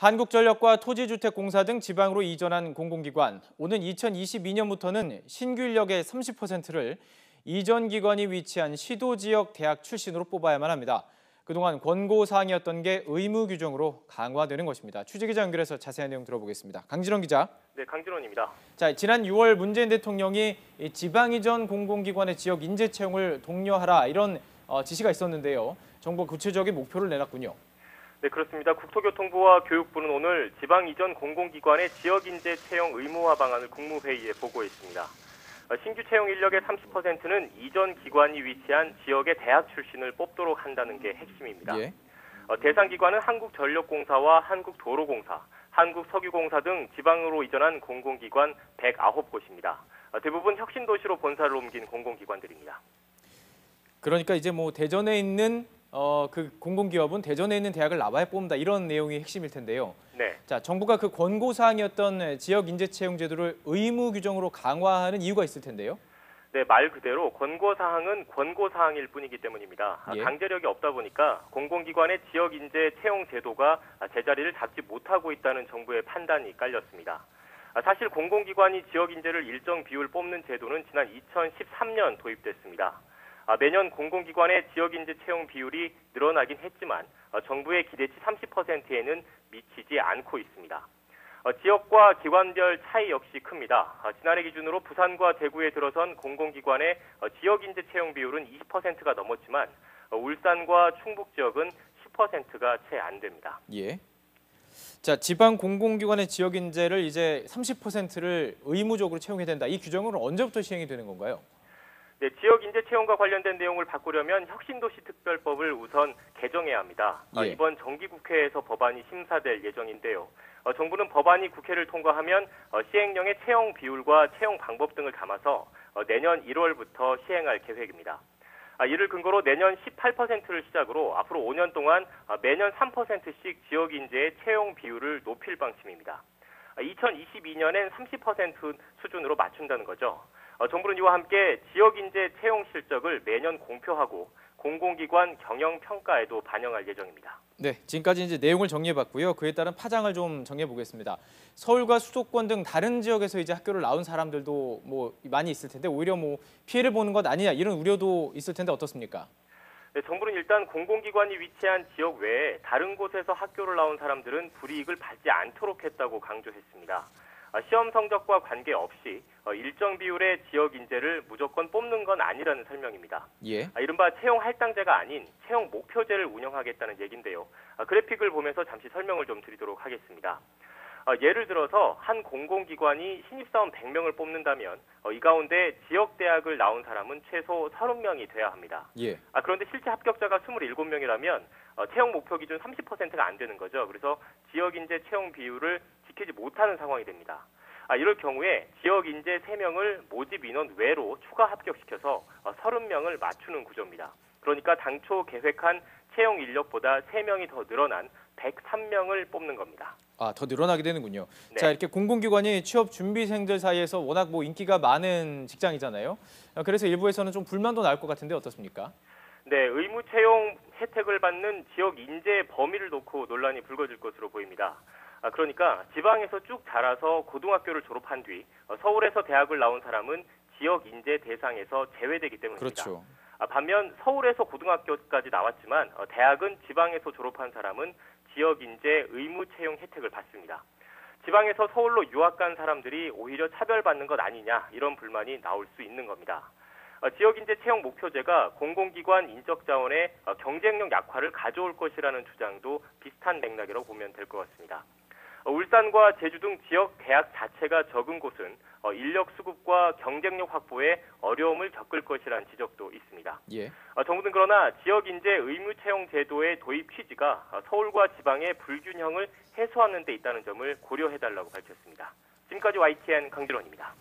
한국전력과 토지주택공사 등 지방으로 이전한 공공기관, 오는 2022년부터는 신규 인력의 30%를 이전 기관이 위치한 시도지역 대학 출신으로 뽑아야만 합니다. 그동안 권고사항이었던 게 의무 규정으로 강화되는 것입니다. 취재기자 연결해서 자세한 내용 들어보겠습니다. 강진원 기자. 네, 강진원입니다. 자, 지난 6월 문재인 대통령이 지방 이전 공공기관의 지역 인재 채용을 독려하라 이런 지시가 있었는데요. 정부가 구체적인 목표를 내놨군요. 네, 그렇습니다. 국토교통부와 교육부는 오늘 지방 이전 공공기관의 지역 인재 채용 의무화 방안을 국무회의에 보고했습니다. 신규 채용 인력의 30%는 이전 기관이 위치한 지역의 대학 출신을 뽑도록 한다는 게 핵심입니다. 예. 대상 기관은 한국전력공사와 한국도로공사, 한국석유공사 등 지방으로 이전한 공공기관 109곳입니다. 대부분 혁신도시로 본사를 옮긴 공공기관들입니다. 그러니까 이제 대전에 있는 그 공공기업은 대전에 있는 대학을 나와야 뽑는다 이런 내용이 핵심일 텐데요. 네. 자, 정부가 그 권고사항이었던 지역 인재 채용 제도를 의무 규정으로 강화하는 이유가 있을 텐데요. 네, 말 그대로 권고사항은 권고사항일 뿐이기 때문입니다. 예. 강제력이 없다 보니까 공공기관의 지역 인재 채용 제도가 제자리를 잡지 못하고 있다는 정부의 판단이 깔렸습니다. 사실 공공기관이 지역 인재를 일정 비율 뽑는 제도는 지난 2013년 도입됐습니다. 매년 공공기관의 지역인재 채용 비율이 늘어나긴 했지만 정부의 기대치 30%에는 미치지 않고 있습니다. 지역과 기관별 차이 역시 큽니다. 지난해 기준으로 부산과 대구에 들어선 공공기관의 지역인재 채용 비율은 20%가 넘었지만 울산과 충북 지역은 10%가 채 안 됩니다. 예. 자, 지방 공공기관의 지역인재를 이제 30%를 의무적으로 채용해야 된다. 이 규정은 언제부터 시행이 되는 건가요? 네, 지역 인재 채용과 관련된 내용을 바꾸려면 혁신도시특별법을 우선 개정해야 합니다. 예. 이번 정기국회에서 법안이 심사될 예정인데요. 정부는 법안이 국회를 통과하면 시행령의 채용 비율과 채용 방법 등을 담아서 내년 1월부터 시행할 계획입니다. 이를 근거로 내년 18%를 시작으로 앞으로 5년 동안 매년 3%씩 지역 인재의 채용 비율을 높일 방침입니다. 2022년엔 30% 수준으로 맞춘다는 거죠. 정부는 이와 함께 지역 인재 채용 실적을 매년 공표하고 공공기관 경영 평가에도 반영할 예정입니다. 네, 지금까지 이제 내용을 정리해봤고요. 그에 따른 파장을 좀 정해보겠습니다. 서울과 수도권 등 다른 지역에서 이제 학교를 나온 사람들도 많이 있을 텐데 오히려 피해를 보는 것 아니냐 이런 우려도 있을 텐데 어떻습니까? 네, 정부는 일단 공공기관이 위치한 지역 외에 다른 곳에서 학교를 나온 사람들은 불이익을 받지 않도록 했다고 강조했습니다. 시험 성적과 관계없이 일정 비율의 지역 인재를 무조건 뽑는 건 아니라는 설명입니다. 예. 이른바 채용 할당제가 아닌 채용 목표제를 운영하겠다는 얘기인데요. 그래픽을 보면서 잠시 설명을 좀 드리도록 하겠습니다. 예를 들어서 한 공공기관이 신입사원 100명을 뽑는다면 이 가운데 지역대학을 나온 사람은 최소 30명이 돼야 합니다. 예. 그런데 실제 합격자가 27명이라면 채용 목표 기준 30%가 안 되는 거죠. 그래서 지역인재 채용 비율을 지키지 못하는 상황이 됩니다. 이럴 경우에 지역인재 3명을 모집 인원 외로 추가 합격시켜서 30명을 맞추는 구조입니다. 그러니까 당초 계획한 채용 인력보다 3명이 더 늘어난 103명을 뽑는 겁니다. 더 늘어나게 되는군요. 네. 자, 이렇게 공공기관이 취업 준비생들 사이에서 워낙 인기가 많은 직장이잖아요. 그래서 일부에서는 좀 불만도 나올 것 같은데 어떻습니까? 네, 의무 채용 혜택을 받는 지역 인재 범위를 놓고 논란이 불거질 것으로 보입니다. 그러니까 지방에서 쭉 자라서 고등학교를 졸업한 뒤 서울에서 대학을 나온 사람은 지역 인재 대상에서 제외되기 때문입니다. 그렇죠. 반면 서울에서 고등학교까지 나왔지만 대학은 지방에서 졸업한 사람은 지역 인재 의무 채용 혜택을 받습니다. 지방에서 서울로 유학 간 사람들이 오히려 차별받는 것 아니냐 이런 불만이 나올 수 있는 겁니다. 지역인재 채용 목표제가 공공기관 인적자원의 경쟁력 약화를 가져올 것이라는 주장도 비슷한 맥락이라고 보면 될 것 같습니다. 울산과 제주 등 지역 대학 자체가 적은 곳은 인력 수급과 경쟁력 확보에 어려움을 겪을 것이라는 지적도 있습니다. 예. 정부는 그러나 지역인재 의무 채용 제도의 도입 취지가 서울과 지방의 불균형을 해소하는 데 있다는 점을 고려해달라고 밝혔습니다. 지금까지 YTN 강진원입니다.